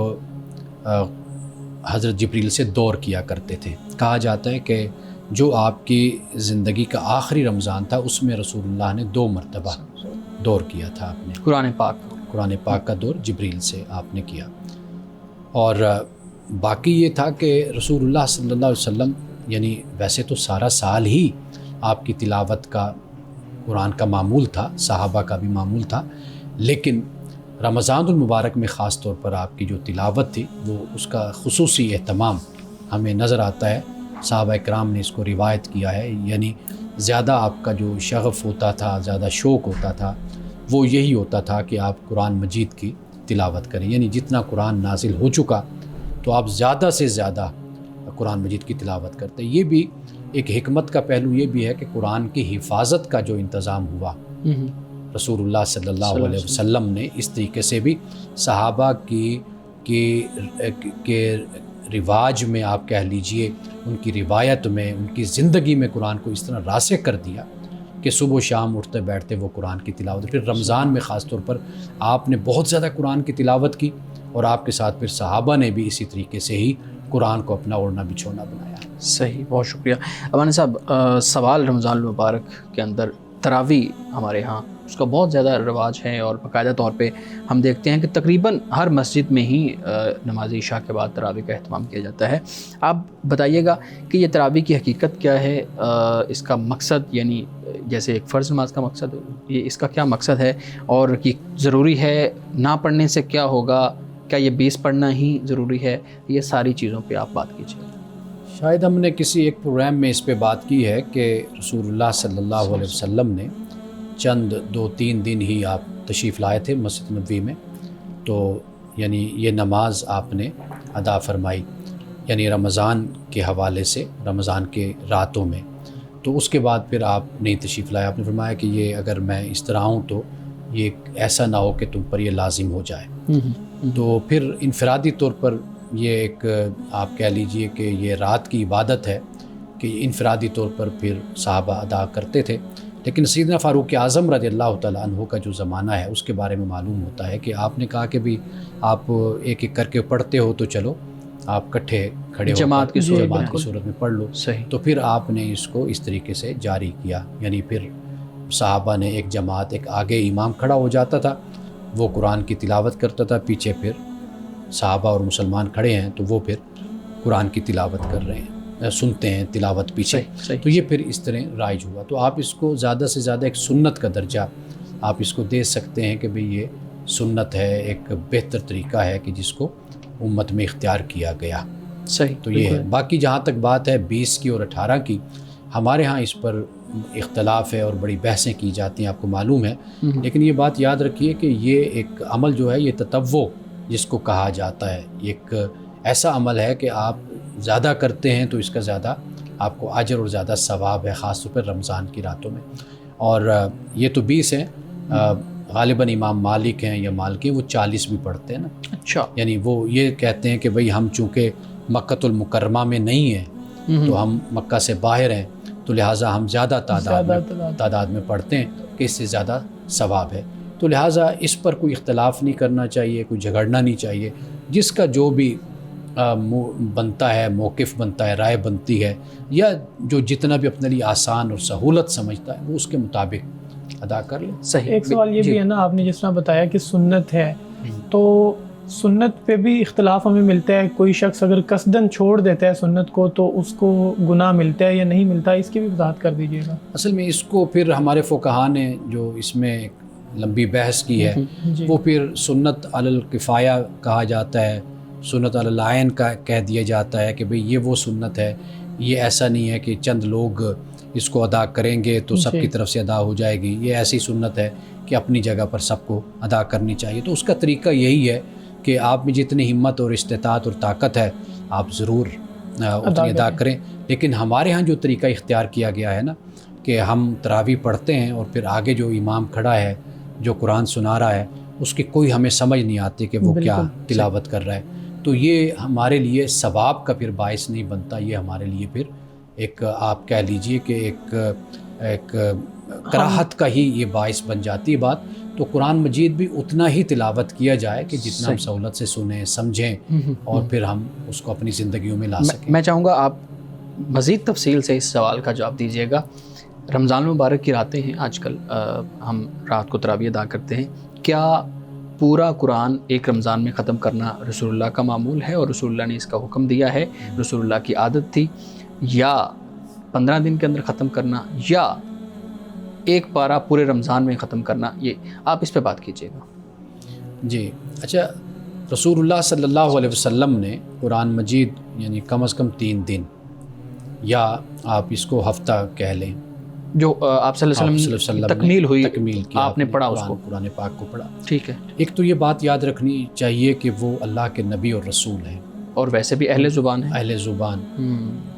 حضرت جبریل سے دور کیا کرتے تھے. کہا جاتا ہے کہ جو آپ کی زندگی کا آخری رمضان تھا اس میں رسول اللہ نے 2 مرتبہ دور کیا تھا. آپ نے قرآن پاک کا دور جبریل سے آپ نے کیا. اور باقی یہ تھا کہ رسول اللہ صلی اللہ علیہ وسلم یعنی ویسے تو سارا سال ہی آپ کی تلاوت کا قرآن کا معمول تھا، صحابہ کا بھی معمول تھا، لیکن رمضان المبارک میں خاص طور پر آپ کی جو تلاوت تھی وہ اس کا خصوصی اہتمام ہمیں نظر آتا ہے. صحابہ کرام نے اس کو روایت کیا ہے، یعنی زیادہ آپ کا جو شغف ہوتا تھا، زیادہ شوق ہوتا تھا، وہ یہی ہوتا تھا کہ آپ قرآن مجید کی تلاوت کریں. یعنی جتنا قرآن نازل ہو چکا تو آپ زیادہ سے زیادہ قرآن مجید کی تلاوت کرتے. یہ بھی ایک حکمت کا پہلو یہ بھی ہے کہ قرآن کی حفاظت کا جو انتظام ہوا، رسول اللہ صلی اللہ علیہ وسلم نے اس طریقے سے بھی صحابہ کے رواج میں، آپ کہہ لیجئے ان کی روایت میں، ان کی زندگی میں قرآن کو اس طرح راسخ کر دیا کہ صبح و شام اٹھتے بیٹھتے وہ قرآن کی تلاوت. پھر رمضان میں خاص طور پر آپ نے بہت زیادہ قرآن کی تلاوت کی، اور آپ کے ساتھ پھر صحابہ نے بھی اسی طریقے سے ہی قرآن کو اپنا اوڑھنا بچھونا بنایا. صحیح، بہت شکریہ. امانی صاحب، سوال رمضان المبارک کے اندر تراویح ہمارے ہاں اس کا بہت زیادہ رواج ہے، اور باقاعدہ طور پہ ہم دیکھتے ہیں کہ تقریباً ہر مسجد میں ہی نماز عشاء کے بعد تراویح کا اہتمام کیا جاتا ہے. آپ بتائیے گا کہ یہ تراویح کی حقیقت کیا ہے، اس کا مقصد، یعنی جیسے ایک فرض نماز کا مقصد، یہ اس کا کیا مقصد ہے، اور یہ ضروری ہے، نہ پڑھنے سے کیا ہوگا، کیا یہ 20 پڑھنا ہی ضروری ہے؟ یہ ساری چیزوں پہ آپ بات کیجیے. شاید ہم نے کسی ایک پروگرام میں اس پہ بات کی ہے کہ رسول اللہ صلی اللہ علیہ وسلم نے چند 2-3 دن ہی آپ تشریف لائے تھے مسجد نبوی میں، تو یعنی یہ نماز آپ نے ادا فرمائی، یعنی رمضان کے حوالے سے، رمضان کے راتوں میں. تو اس کے بعد پھر آپ نہیں تشریف لائے. آپ نے فرمایا کہ یہ اگر میں اس طرح ہوں تو یہ ایسا نہ ہو کہ تم پر یہ لازم ہو جائے. تو پھر انفرادی طور پر یہ ایک آپ کہہ لیجئے کہ یہ رات کی عبادت ہے کہ انفرادی طور پر پھر صحابہ ادا کرتے تھے. لیکن سیدنا فاروق اعظم رضی اللہ تعالیٰ عنہ کا جو زمانہ ہے اس کے بارے میں معلوم ہوتا ہے کہ آپ نے کہا کہ بھی آپ ایک ایک کر کے پڑھتے ہو تو چلو آپ کٹھے کھڑے ہو جماعت کی صورت میں پڑھ لو. صحیح. تو پھر آپ نے اس کو اس طریقے سے جاری کیا، یعنی پھر صحابہ نے ایک جماعت، ایک آگے امام کھڑا ہو جاتا تھا، وہ قرآن کی تلاوت کرتا تھا، پیچھے پھر صحابہ اور مسلمان کھڑے ہیں تو وہ پھر قرآن کی تلاوت کر رہے ہیں، سنتے ہیں تلاوت پیچھے. تو یہ پھر اس طرح رائج ہوا. تو آپ اس کو زیادہ سے زیادہ ایک سنت کا درجہ آپ اس کو دے سکتے ہیں کہ بھئی یہ سنت ہے، ایک بہتر طریقہ ہے کہ جس کو امت میں اختیار کیا گیا. صحیح. تو یہ ہے. باقی جہاں تک بات ہے 20 کی اور 18 کی، ہمارے ہاں اس پر اختلاف ہے اور بڑی بحثیں کی جاتی ہیں، آپ کو معلوم ہے. لیکن یہ بات یاد رکھیے کہ یہ ایک عمل جو ہے، یہ تطوع جس کو کہا جاتا ہے، ایک ایسا عمل ہے کہ آپ زیادہ کرتے ہیں تو اس کا زیادہ آپ کو اجر اور زیادہ ثواب ہے، خاص طور پر رمضان کی راتوں میں. اور یہ تو 20 ہیں، غالباً امام مالک ہیں یا مالکی وہ 40 بھی پڑھتے ہیں نا. اچھا. یعنی وہ یہ کہتے ہیں کہ بھئی ہم چونکہ مکۃ المکرمہ میں نہیں ہیں تو ہم مکہ سے باہر ہیں، تو لہٰذا ہم زیادہ تعداد میں پڑھتے ہیں کہ اس سے زیادہ ثواب ہے. تو لہٰذا اس پر کوئی اختلاف نہیں کرنا چاہیے، کوئی جھگڑنا نہیں چاہیے. جس کا جو بھی بنتا ہے، موقف بنتا ہے، رائے بنتی ہے، یا جو جتنا بھی اپنے لیے آسان اور سہولت سمجھتا ہے وہ اس کے مطابق ادا کر لے. صحیح. ایک سوال یہ بھی ہے نا، آپ نے جس طرح بتایا کہ سنت ہے، تو سنت پہ بھی اختلاف ہمیں ملتا ہے. کوئی شخص اگر قصداً چھوڑ دیتا ہے سنت کو تو اس کو گناہ ملتا ہے یا نہیں ملتا؟ اس کی بھی وضاحت کر دیجیے گا. اصل میں اس کو پھر ہمارے فقہا نے جو اس میں لمبی بحث کی ہے وہ پھر سنت علی الکفایہ کہا جاتا ہے، سنت علی العین کا کہہ دیا جاتا ہے کہ بھئی یہ وہ سنت ہے، یہ ایسا نہیں ہے کہ چند لوگ اس کو ادا کریں گے تو سب کی طرف سے ادا ہو جائے گی، یہ ایسی سنت ہے کہ اپنی جگہ پر سب کو ادا کرنی چاہیے. تو اس کا طریقہ یہی ہے کہ آپ میں جتنی ہمت اور استطاعت اور طاقت ہے آپ ضرور اتنی ادا کریں. لیکن ہمارے ہاں جو طریقہ اختیار کیا گیا ہے نا کہ ہم تراویح پڑھتے ہیں اور پھر آگے جو امام کھڑا ہے جو قرآن سنا رہا ہے اس کی کوئی ہمیں سمجھ نہیں آتی کہ وہ کیا تلاوت کر رہا ہے، تو یہ ہمارے لیے ثواب کا پھر باعث نہیں بنتا، یہ ہمارے لیے پھر ایک آپ کہہ لیجئے کہ ایک کراہت کا ہی یہ باعث بن جاتی ہے بات. تو قرآن مجید بھی اتنا ہی تلاوت کیا جائے کہ جتنا ہم سہولت سے سنیں سمجھیں اور پھر ہم اس کو اپنی زندگیوں میں لا سکیں. میں چاہوں گا آپ مزید تفصیل سے اس سوال کا جواب دیجیے گا. رمضان المبارک کی راتیں ہیں، آج کل ہم رات کو تراویح ادا کرتے ہیں، کیا پورا قرآن ایک رمضان میں ختم کرنا رسول اللہ کا معمول ہے اور رسول اللہ نے اس کا حکم دیا ہے، رسول اللہ کی عادت تھی، یا 15 دن کے اندر ختم کرنا، یا ایک پارہ پورے رمضان میں ختم کرنا؟ یہ آپ اس پہ بات کیجیے گا. جی اچھا، رسول اللہ صلی اللہ علیہ وسلم نے قرآن مجید یعنی کم از کم 3 دن یا آپ اس کو ہفتہ کہہ لیں جو آپ صلی اللہ علیہ وسلم تکمیل ہوئی، تکمیل کی آپ نے پڑھا اس کو، قرآن پاک کو پڑھا. ٹھیک ہے. ایک تو یہ بات یاد رکھنی چاہیے کہ وہ اللہ کے نبی اور رسول ہیں اور ویسے بھی اہل زبان ہیں، اہل زبان،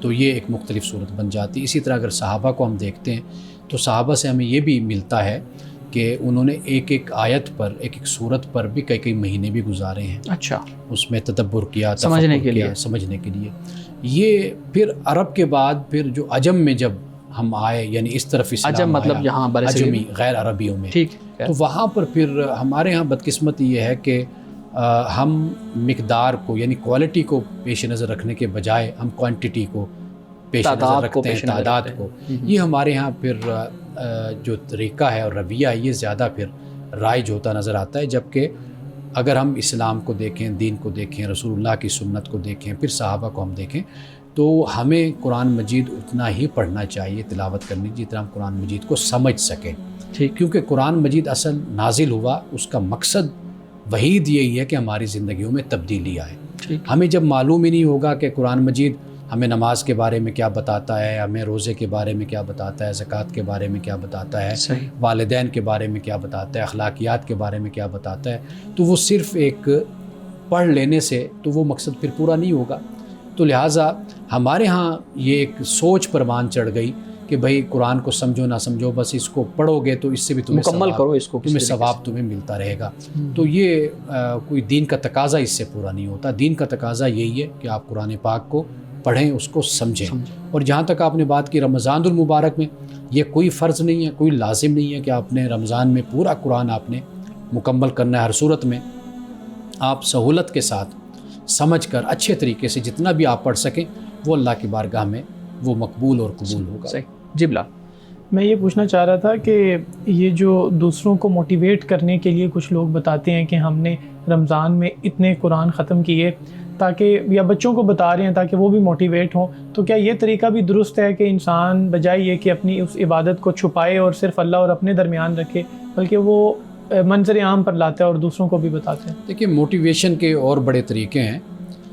تو یہ ایک مختلف صورت بن جاتی. اسی طرح اگر صحابہ کو ہم دیکھتے ہیں تو صحابہ سے ہمیں یہ بھی ملتا ہے کہ انہوں نے ایک آیت پر ایک صورت پر بھی کئی مہینے بھی گزارے ہیں. اچھا، اس میں تدبر کیا، سمجھنے کے لیے. یہ پھر عرب کے بعد پھر جو عجم میں جب ہم آئے، یعنی اس طرف اسلام عجم مطلب یہاں عجمی غیر عربیوں میں، ٹھیک ہے، تو وہاں پر پھر ہمارے ہاں بدقسمتی یہ ہے کہ ہم مقدار کو یعنی کوالٹی کو پیش نظر رکھنے کے بجائے ہم کوانٹٹی کو پیش نظر رکھتے ہیں، تعداد کو. یہ ہمارے ہاں پھر جو طریقہ ہے اور رویہ ہے یہ زیادہ پھر رائج ہوتا نظر آتا ہے. جبکہ اگر ہم اسلام کو دیکھیں، دین کو دیکھیں، رسول اللہ کی سنت کو دیکھیں، پھر صحابہ کو ہم دیکھیں، تو ہمیں قرآن مجید اتنا ہی پڑھنا چاہیے، تلاوت کرنی جتنا ہم قرآن مجید کو سمجھ سکیں. کیونکہ قرآن مجید اصل نازل ہوا، اس کا مقصد وحید یہی ہے کہ ہماری زندگیوں میں تبدیلی آئے. ہمیں جب معلوم ہی نہیں ہوگا کہ قرآن مجید ہمیں نماز کے بارے میں کیا بتاتا ہے، ہمیں روزے کے بارے میں کیا بتاتا ہے، زکوٰۃ کے بارے میں کیا بتاتا ہے، والدین کے بارے میں کیا بتاتا ہے، اخلاقیات کے بارے میں کیا بتاتا ہے، تو وہ صرف ایک پڑھ لینے سے تو وہ مقصد پھر پورا نہیں ہوگا. تو لہٰذا ہمارے ہاں یہ ایک سوچ پروان چڑھ گئی کہ بھائی قرآن کو سمجھو نہ سمجھو، بس اس کو پڑھو گے تو اس سے بھی تمہیں مکمل کرو، اس کو تمہیں ثواب تمہیں ملتا رہے گا. تو یہ کوئی دین کا تقاضا اس سے پورا نہیں ہوتا. دین کا تقاضا یہی ہے کہ آپ قرآن پاک کو پڑھیں، اس کو سمجھیں. اور جہاں تک آپ نے بات کی رمضان المبارک میں، یہ کوئی فرض نہیں ہے، کوئی لازم نہیں ہے کہ آپ نے رمضان میں پورا قرآن آپ نے مکمل کرنا ہے. ہر صورت میں آپ سہولت کے ساتھ سمجھ کر اچھے طریقے سے جتنا بھی آپ پڑھ سکیں وہ اللہ کی بارگاہ میں وہ مقبول اور قبول ہوگا. صحیح. جی بلا، میں یہ پوچھنا چاہ رہا تھا کہ یہ جو دوسروں کو موٹیویٹ کرنے کے لیے کچھ لوگ بتاتے ہیں کہ ہم نے رمضان میں اتنے قرآن ختم کیے، تاکہ یا بچوں کو بتا رہے ہیں تاکہ وہ بھی موٹیویٹ ہوں، تو کیا یہ طریقہ بھی درست ہے کہ انسان بجائے یہ کہ اپنی اس عبادت کو چھپائے اور صرف اللہ اور اپنے درمیان رکھے، بلکہ وہ منظر عام پر لاتا ہے اور دوسروں کو بھی بتاتے ہیں؟ دیکھیے، موٹیویشن کے اور بڑے طریقے ہیں.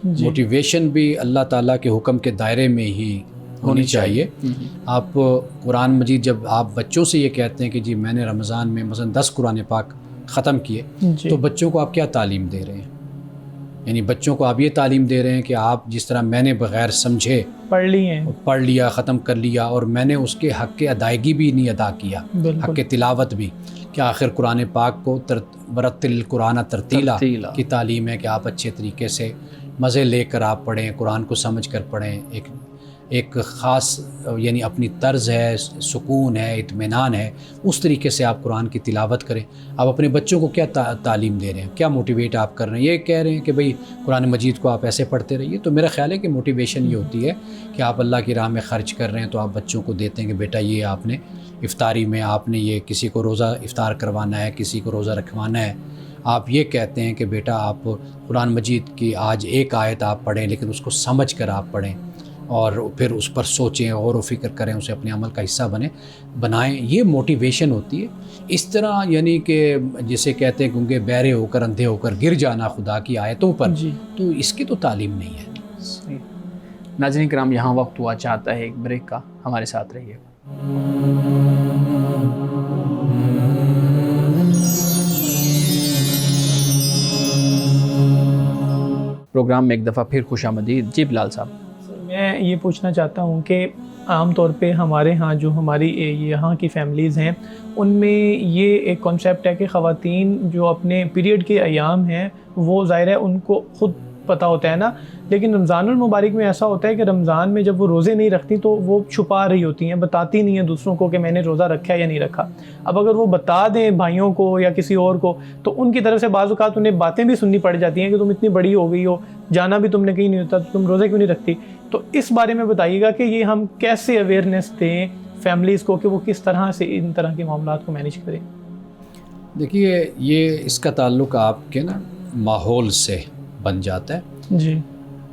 موٹیویشن بھی اللہ تعالیٰ کے حکم کے دائرے میں ہی ہونی چاہیے. آپ قرآن مجید جب آپ بچوں سے یہ کہتے ہیں کہ جی میں نے رمضان میں مثلا 10 قرآن پاک ختم کیے، تو بچوں کو آپ کیا تعلیم دے رہے ہیں؟ یعنی بچوں کو آپ یہ تعلیم دے رہے ہیں کہ آپ جس طرح میں نے بغیر سمجھے پڑھ لیا، ختم کر لیا، اور میں نے اس کے حق کے ادائیگی بھی نہیں ادا کیا، حق کے تلاوت بھی، کہ آخر قرآن پاک کو ورتل القرآن ترتیلا کی تعلیم ہے کہ آپ اچھے طریقے سے مزے لے کر آپ پڑھیں، قرآن کو سمجھ کر پڑھیں، ایک ایک خاص یعنی اپنی طرز ہے، سکون ہے، اطمینان ہے، اس طریقے سے آپ قرآن کی تلاوت کریں. آپ اپنے بچوں کو کیا تعلیم دے رہے ہیں، کیا موٹیویٹ آپ کر رہے ہیں؟ یہ کہہ رہے ہیں کہ بھئی قرآن مجید کو آپ ایسے پڑھتے رہیے. تو میرا خیال ہے کہ موٹیویشن یہ ہوتی ہے کہ آپ اللہ کی راہ میں خرچ کر رہے ہیں تو آپ بچوں کو دیتے ہیں کہ بیٹا یہ آپ نے افطاری میں آپ نے یہ کسی کو روزہ افطار کروانا ہے، کسی کو روزہ رکھوانا ہے. آپ یہ کہتے ہیں کہ بیٹا آپ قرآن مجید کی آج ایک آیت آپ پڑھیں لیکن اس کو سمجھ کر آپ پڑھیں اور پھر اس پر سوچیں، غور و فکر کریں، اسے اپنے عمل کا حصہ بنائیں. یہ موٹیویشن ہوتی ہے. اس طرح یعنی کہ جسے کہتے ہیں گنگے بہرے ہو کر اندھے ہو کر گر جانا خدا کی آیتوں پر، تو اس کی تو تعلیم نہیں ہے. صحیح. ناظرین کرام، یہاں وقت ہوا چاہتا ہے ایک بریک کا، ہمارے ساتھ رہیے. پروگرام میں ایک دفعہ پھر خوش آمدید. جی بلال صاحب، میں یہ پوچھنا چاہتا ہوں کہ عام طور پہ ہمارے ہاں جو ہماری یہاں کی فیملیز ہیں ان میں یہ ایک کانسیپٹ ہے کہ خواتین جو اپنے پیریڈ کے ایام ہیں وہ ظاہر ہے ان کو خود پتہ ہوتا ہے نا، لیکن رمضان المبارک میں ایسا ہوتا ہے کہ رمضان میں جب وہ روزے نہیں رکھتی تو وہ چھپا رہی ہوتی ہیں، بتاتی نہیں ہیں دوسروں کو کہ میں نے روزہ رکھا ہے یا نہیں رکھا. اب اگر وہ بتا دیں بھائیوں کو یا کسی اور کو تو ان کی طرف سے بعض اوقات انہیں باتیں بھی سننی پڑ جاتی ہیں کہ تم اتنی بڑی ہو گئی ہو، جانا بھی تم نے کہیں نہیں ہوتا تو تم روزے کیوں نہیں رکھتی. تو اس بارے میں بتائیے گا کہ یہ ہم کیسے اویئرنیس دیں فیملیز کو کہ وہ کس طرح سے ان طرح کے معاملات کو مینیج کریں. دیکھیے یہ اس کا تعلق آپ کے نا ماحول سے بن جاتا ہے جی،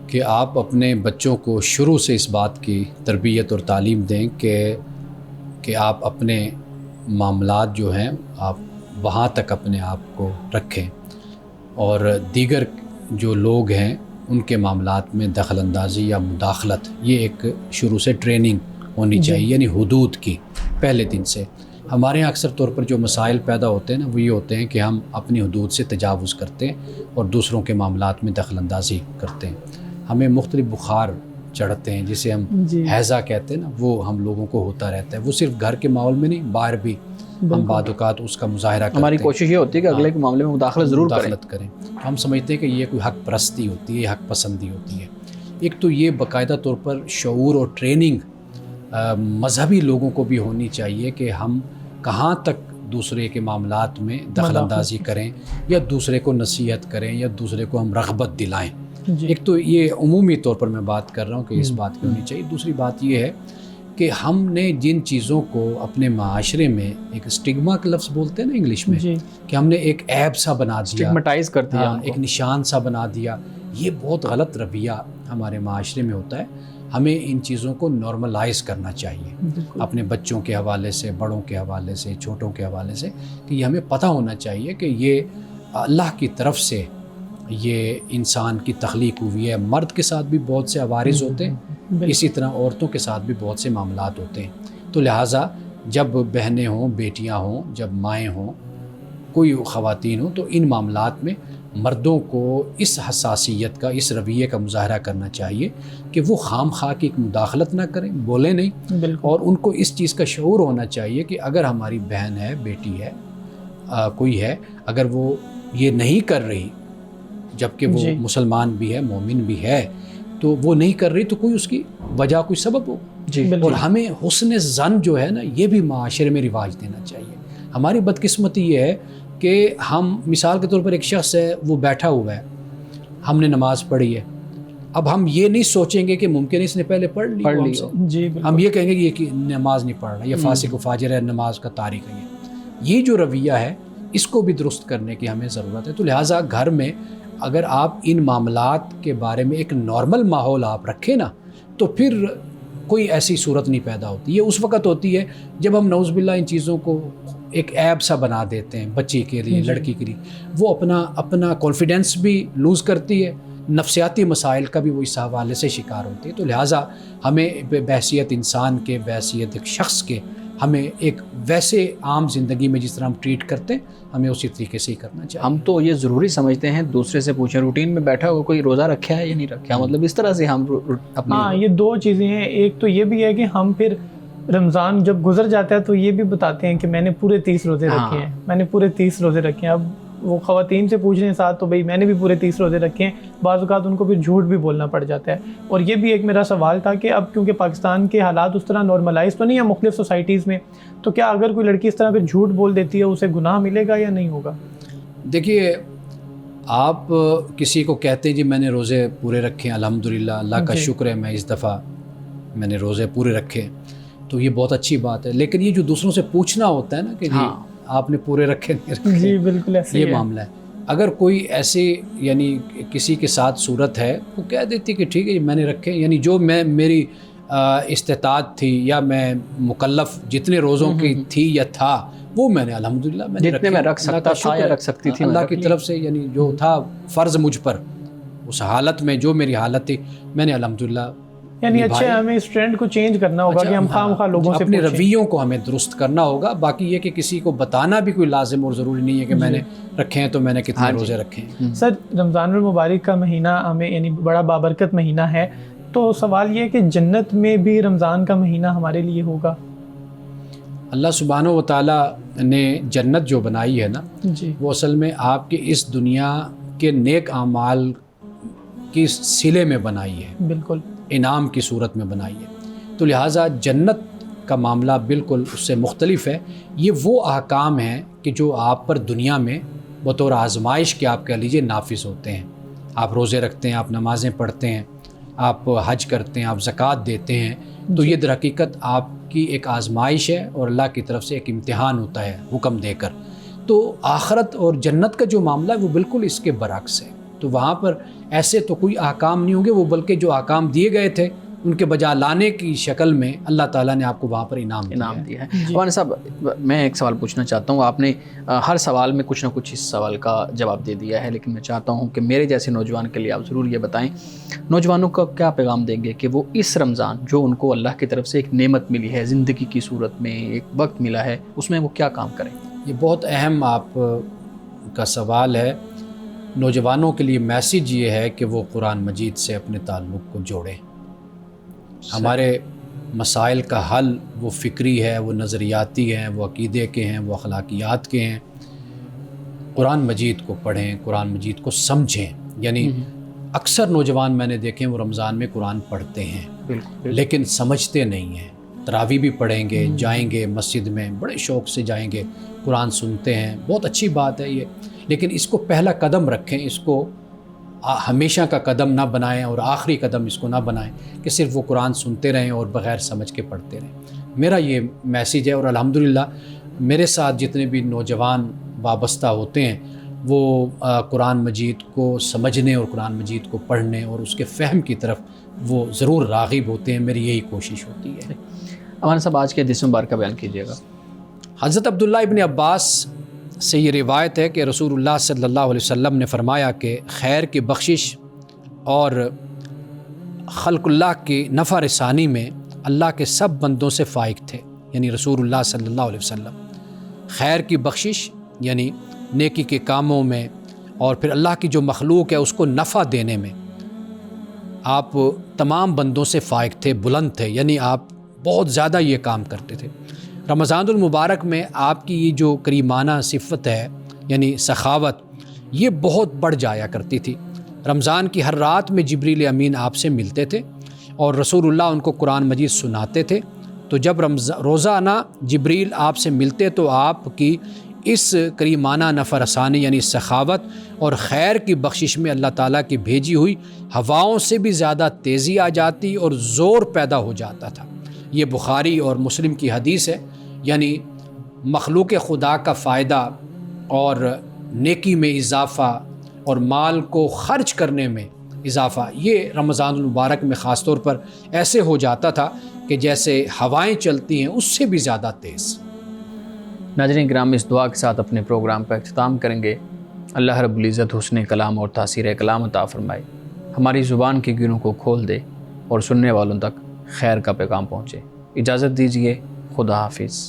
کہ آپ اپنے بچوں کو شروع سے اس بات کی تربیت اور تعلیم دیں کہ آپ اپنے معاملات جو ہیں آپ وہاں تک اپنے آپ کو رکھیں اور دیگر جو لوگ ہیں ان کے معاملات میں دخل اندازی یا مداخلت، یہ ایک شروع سے ٹریننگ ہونی چاہیے، یعنی حدود کی پہلے دن سے. ہمارے یہاں اکثر طور پر جو مسائل پیدا ہوتے ہیں نا وہ یہ ہوتے ہیں کہ ہم اپنی حدود سے تجاوز کرتے ہیں اور دوسروں کے معاملات میں دخل اندازی کرتے ہیں. ہمیں مختلف بخار چڑھتے ہیں جسے ہم ہیضہ کہتے ہیں نا، وہ ہم لوگوں کو ہوتا رہتا ہے. وہ صرف گھر کے ماحول میں نہیں، باہر بھی ہم بعض اوقات اس کا مظاہرہ کرتے ہیں. ہماری کوشش یہ ہوتی ہے کہ اگلے کے معاملے میں مداخلت کریں. ہم سمجھتے ہیں کہ یہ کوئی حق پرستی ہوتی ہے، یہ حق پسندی ہوتی ہے. ایک تو یہ باقاعدہ طور پر شعور اور ٹریننگ مذہبی لوگوں کو بھی ہونی چاہیے کہ ہم کہاں تک دوسرے کے معاملات میں دخل اندازی کریں یا دوسرے کو نصیحت کریں یا دوسرے کو ہم رغبت دلائیں. ایک تو یہ عمومی طور پر میں بات کر رہا ہوں کہ اس بات کی ہونی چاہیے. دوسری بات یہ ہے کہ ہم نے جن چیزوں کو اپنے معاشرے میں ایک اسٹگما کا لفظ بولتے ہیں نا انگلش میں، کہ ہم نے ایک عیب سا بنا دیا، اسٹگمٹائز کر دیا، ایک نشان سا بنا دیا، یہ بہت غلط رویہ ہمارے معاشرے میں ہوتا ہے. ہمیں ان چیزوں کو نارملائز کرنا چاہیے اپنے بچوں کے حوالے سے، بڑوں کے حوالے سے، چھوٹوں کے حوالے سے، کہ یہ ہمیں پتہ ہونا چاہیے کہ یہ اللہ کی طرف سے یہ انسان کی تخلیق ہوئی ہے. مرد کے ساتھ بھی بہت سے عوارض ہوتے ہیں، اسی طرح عورتوں کے ساتھ بھی بہت سے معاملات ہوتے ہیں. تو لہٰذا جب بہنیں ہوں، بیٹیاں ہوں، جب مائیں ہوں، کوئی خواتین ہوں، تو ان معاملات میں مردوں کو اس حساسیت کا، اس رویے کا مظاہرہ کرنا چاہیے کہ وہ خام خواہ کی ایک مداخلت نہ کریں، بولیں نہیں. اور ان کو اس چیز کا شعور ہونا چاہیے کہ اگر ہماری بہن ہے، بیٹی ہے، کوئی ہے، اگر وہ یہ نہیں کر رہی جبکہ وہ مسلمان بھی ہے، مومن بھی ہے، تو وہ نہیں کر رہی تو کوئی اس کی وجہ، کوئی سبب ہو. اور ہمیں حسن ظن جو ہے نا یہ بھی معاشرے میں رواج دینا چاہیے. ہماری بدقسمتی یہ ہے کہ ہم مثال کے طور پر ایک شخص ہے، وہ بیٹھا ہوا ہے، ہم نے نماز پڑھی ہے، اب ہم یہ نہیں سوچیں گے کہ ممکن اس نے پہلے پڑھ لی، ہم یہ کہیں گے کہ یہ نماز نہیں پڑھ رہا، یہ فاسق و فاجر ہے، نماز کا تارک ہے. یہ جو رویہ ہے اس کو بھی درست کرنے کی ہمیں ضرورت ہے. تو لہٰذا گھر میں اگر آپ ان معاملات کے بارے میں ایک نارمل ماحول آپ رکھیں نا، تو پھر کوئی ایسی صورت نہیں پیدا ہوتی. یہ اس وقت ہوتی ہے جب ہم نعوذ باللہ ان چیزوں کو ایک عیب سا بنا دیتے ہیں بچی کے لیے، لڑکی کے لیے. وہ اپنا کانفیڈنس بھی لوز کرتی ہے، نفسیاتی مسائل کا بھی وہ اس حوالے سے شکار ہوتی ہے. تو لہٰذا ہمیں بحیثیت انسان کے، بحیثیت ایک شخص کے، ہمیں ایک ویسے عام زندگی میں جس طرح ہم ٹریٹ کرتے ہیں ہمیں اسی طریقے سے ہی کرنا چاہیے. ہم تو یہ ضروری سمجھتے ہیں دوسرے سے پوچھیں روٹین میں بیٹھا ہوا کوئی روزہ رکھا ہے یا نہیں رکھا، مطلب اس طرح سے ہم اپنی. ہاں، یہ دو چیزیں ہیں. ایک تو یہ بھی ہے کہ ہم پھر رمضان جب گزر جاتا ہے تو یہ بھی بتاتے ہیں کہ میں نے پورے 30 روزے رکھے ہیں، میں نے پورے 30 روزے رکھے ہیں. اب وہ خواتین سے پوچھ رہے ہیں ساتھ، تو بھئی میں نے بھی پورے 30 روزے رکھے ہیں، بعض اوقات ان کو پھر جھوٹ بھی بولنا پڑ جاتا ہے. اور یہ بھی ایک میرا سوال تھا کہ اب کیونکہ پاکستان کے حالات اس طرح نارملائز تو نہیں ہیں مختلف سوسائٹیز میں، تو کیا اگر کوئی لڑکی اس طرح پھر جھوٹ بول دیتی ہے اسے گناہ ملے گا یا نہیں ہوگا؟ دیکھیے، آپ کسی کو کہتے ہیں جی میں نے روزے پورے رکھے ہیں الحمدللہ، اللہ کا شکر ہے میں اس دفعہ میں نے روزے پورے رکھے، تو یہ بہت اچھی بات ہے. لیکن یہ جو دوسروں سے پوچھنا ہوتا ہے نا کہ جی آپ نے پورے رکھے نہیں رکھے، جی بالکل ایسے یہ معاملہ ہے. اگر کوئی ایسے یعنی کسی کے ساتھ صورت ہے، وہ کہہ دیتی کہ ٹھیک ہے جی میں نے رکھے، یعنی جو میری استطاعت تھی یا میں مکلف جتنے روزوں کی تھی یا تھا وہ میں نے الحمدللہ میں نے جتنے میں رکھ سکتا تھا یا رکھ سکتی تھی اللہ کی طرف سے، یعنی جو تھا فرض مجھ پر اس حالت میں جو میری حالت تھی میں نے الحمدللہ. یعنی اچھا ہمیں اس ٹرینڈ کو چینج کرنا ہوگا کہ ہم خواہ لوگوں سے اپنے رویوں کو ہمیں درست کرنا ہوگا. باقی یہ کہ کسی کو بتانا بھی کوئی لازم اور ضروری نہیں ہے کہ میں نے رکھے ہیں تو میں نے کتنے روزے رکھے ہیں. سر رمضان المبارک کا مہینہ ہمیں یعنی بڑا بابرکت مہینہ ہے، تو سوال یہ ہے کہ جنت میں بھی رمضان کا مہینہ ہمارے لیے ہوگا؟ اللہ سبحانہ و تعالیٰ نے جنت جو بنائی ہے نا جی وہ اصل میں آپ کے اس دنیا کے نیک اعمال کی صلے میں بنائی ہے، بالکل انعام کی صورت میں بنائی ہے. تو لہٰذا جنت کا معاملہ بالکل اس سے مختلف ہے. یہ وہ احکام ہیں کہ جو آپ پر دنیا میں بطور آزمائش کے آپ کہہ لیجیے نافذ ہوتے ہیں. آپ روزے رکھتے ہیں، آپ نمازیں پڑھتے ہیں، آپ حج کرتے ہیں، آپ زکوٰۃ دیتے ہیں، تو یہ در حقیقت آپ کی ایک آزمائش ہے اور اللہ کی طرف سے ایک امتحان ہوتا ہے حکم دے کر. تو آخرت اور جنت کا جو معاملہ ہے وہ بالکل اس کے برعکس ہے. تو وہاں پر ایسے تو کوئی احکام نہیں ہوں گے، وہ بلکہ جو احکام دیے گئے تھے ان کے بجا لانے کی شکل میں اللہ تعالیٰ نے آپ کو وہاں پر انعام دیا ہے. مولانا صاحب میں ایک سوال پوچھنا چاہتا ہوں. آپ نے ہر سوال میں کچھ نہ کچھ اس سوال کا جواب دے دیا ہے، لیکن میں چاہتا ہوں کہ میرے جیسے نوجوان کے لیے آپ ضرور یہ بتائیں، نوجوانوں کو کیا پیغام دیں گے کہ وہ اس رمضان جو ان کو اللہ کی طرف سے ایک نعمت ملی ہے، زندگی کی صورت میں ایک وقت ملا ہے، اس میں وہ کیا کام کریں؟ یہ بہت اہم آپ کا سوال ہے. نوجوانوں کے لیے میسیج یہ ہے کہ وہ قرآن مجید سے اپنے تعلق کو جوڑیں. ہمارے مسائل کا حل وہ فکری ہے، وہ نظریاتی ہیں، وہ عقیدے کے ہیں، وہ اخلاقیات کے ہیں. قرآن مجید کو پڑھیں، قرآن مجید کو سمجھیں. یعنی اکثر نوجوان میں نے دیکھے وہ رمضان میں قرآن پڑھتے ہیں لیکن سمجھتے نہیں ہیں. تراویح بھی پڑھیں گے، جائیں گے مسجد میں، بڑے شوق سے جائیں گے، قرآن سنتے ہیں، بہت اچھی بات ہے یہ، لیکن اس کو پہلا قدم رکھیں، اس کو ہمیشہ کا قدم نہ بنائیں اور آخری قدم اس کو نہ بنائیں کہ صرف وہ قرآن سنتے رہیں اور بغیر سمجھ کے پڑھتے رہیں. میرا یہ میسیج ہے. اور الحمدللہ میرے ساتھ جتنے بھی نوجوان وابستہ ہوتے ہیں وہ قرآن مجید کو سمجھنے اور قرآن مجید کو پڑھنے اور اس کے فہم کی طرف وہ ضرور راغب ہوتے ہیں. میری یہی کوشش ہوتی ہے. مولانا صاحب آج کے حدیث مبارکہ بیان کیجیے گا. حضرت عبداللہ ابن عباس سے یہ روایت ہے کہ رسول اللہ صلی اللہ علیہ وسلم نے فرمایا کہ خیر کی بخشش اور خلق اللہ کی نفع رسانی میں اللہ کے سب بندوں سے فائق تھے. یعنی رسول اللہ صلی اللہ علیہ وسلم خیر کی بخشش یعنی نیکی کے کاموں میں اور پھر اللہ کی جو مخلوق ہے اس کو نفع دینے میں آپ تمام بندوں سے فائق تھے، بلند تھے. یعنی آپ بہت زیادہ یہ کام کرتے تھے. رمضان المبارک میں آپ کی یہ جو کریمانہ صفت ہے یعنی سخاوت یہ بہت بڑھ جایا کرتی تھی. رمضان کی ہر رات میں جبریل امین آپ سے ملتے تھے اور رسول اللہ ان کو قرآن مجید سناتے تھے. تو جب روزانہ جبریل آپ سے ملتے تو آپ کی اس کریمانہ نفع رسانی یعنی سخاوت اور خیر کی بخشش میں اللہ تعالیٰ کی بھیجی ہوئی ہواؤں سے بھی زیادہ تیزی آ جاتی اور زور پیدا ہو جاتا تھا. یہ بخاری اور مسلم کی حدیث ہے. یعنی مخلوق خدا کا فائدہ اور نیکی میں اضافہ اور مال کو خرچ کرنے میں اضافہ یہ رمضان المبارک میں خاص طور پر ایسے ہو جاتا تھا کہ جیسے ہوائیں چلتی ہیں اس سے بھی زیادہ تیز. ناظرین کرام اس دعا کے ساتھ اپنے پروگرام کا اختتام کریں گے. اللہ رب العزت حسن کلام اور تاثیر کلام عطا فرمائے، ہماری زبان کے گنوں کو کھول دے اور سننے والوں تک خیر کا پیغام پہنچے. اجازت دیجیے، خدا حافظ.